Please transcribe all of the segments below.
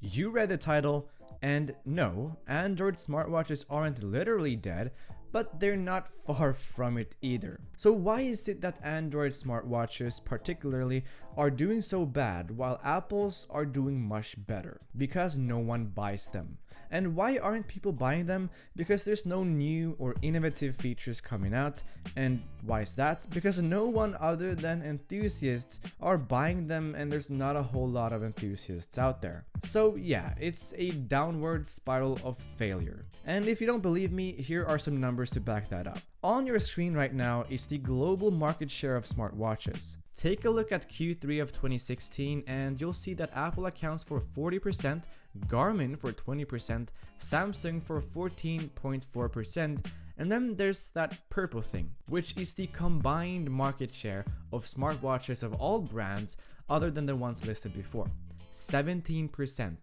You read the title, and no, Android smartwatches aren't literally dead, but they're not far from it either. So why is it that Android smartwatches particularly are doing so bad while Apple's are doing much better? Because no one buys them. And why aren't people buying them? Because there's no new or innovative features coming out. And why is that? Because no one other than enthusiasts are buying them, and there's not a whole lot of enthusiasts out there. So yeah, it's a downward spiral of failure. And if you don't believe me, here are some numbers to back that up. On your screen right now is the global market share of smartwatches. Take a look at Q3 of 2016 and you'll see that Apple accounts for 40%, Garmin for 20%, Samsung for 14.4%, and then there's that purple thing, which is the combined market share of smartwatches of all brands other than the ones listed before. 17%.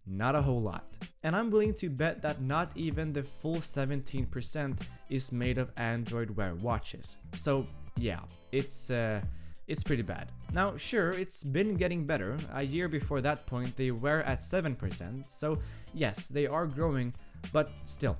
Not a whole lot. And I'm willing to bet that not even the full 17% is made of Android Wear watches. So yeah, it's pretty bad. Now sure, it's been getting better. A year before that point they were at 7%, so yes, they are growing, but still,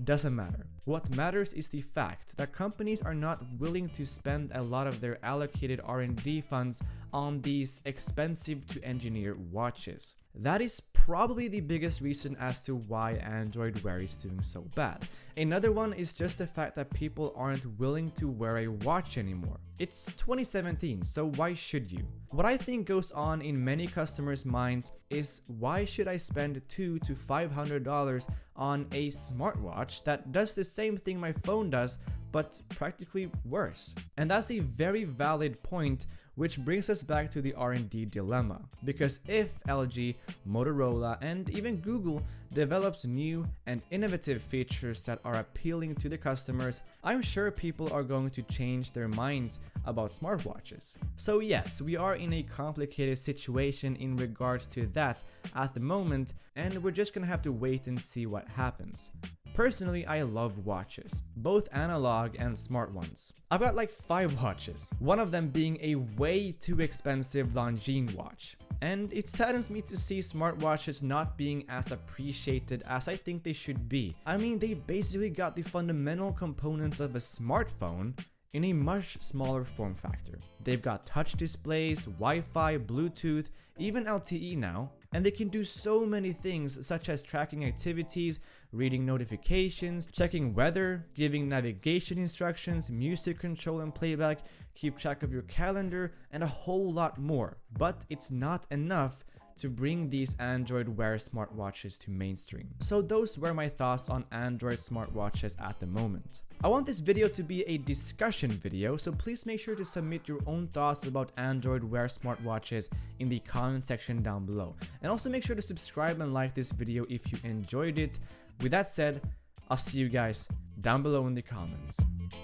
doesn't matter. What matters is the fact that companies are not willing to spend a lot of their allocated R&D funds on these expensive to engineer watches. That is probably the biggest reason as to why Android Wear is doing so bad. Another one is just the fact that people aren't willing to wear a watch anymore. It's 2017, so why should you? What I think goes on in many customers' minds is, why should I spend $200 to $500 on a smartwatch that does the same thing my phone does, but practically worse? And that's a very valid point, which brings us back to the R&D dilemma. Because if LG, Motorola, and even Google develops new and innovative features that are appealing to the customers, I'm sure people are going to change their minds about smartwatches. So yes, we are in a complicated situation in regards to that at the moment, and we're just gonna have to wait and see what happens. Personally, I love watches, both analog and smart ones. I've got like 5 watches, one of them being a way too expensive Longines watch. And it saddens me to see smartwatches not being as appreciated as I think they should be. I mean, they basically got the fundamental components of a smartphone in a much smaller form factor. They've got touch displays, Wi-Fi, Bluetooth, even LTE now, and they can do so many things such as tracking activities, reading notifications, checking weather, giving navigation instructions, music control and playback, keep track of your calendar, and a whole lot more. But it's not enough to bring these Android Wear smartwatches to mainstream. So those were my thoughts on Android smartwatches at the moment. I want this video to be a discussion video, so please make sure to submit your own thoughts about Android Wear smartwatches in the comment section down below. And also make sure to subscribe and like this video if you enjoyed it. With that said, I'll see you guys down below in the comments.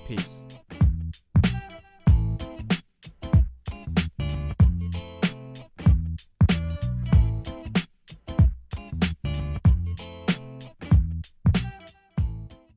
Peace.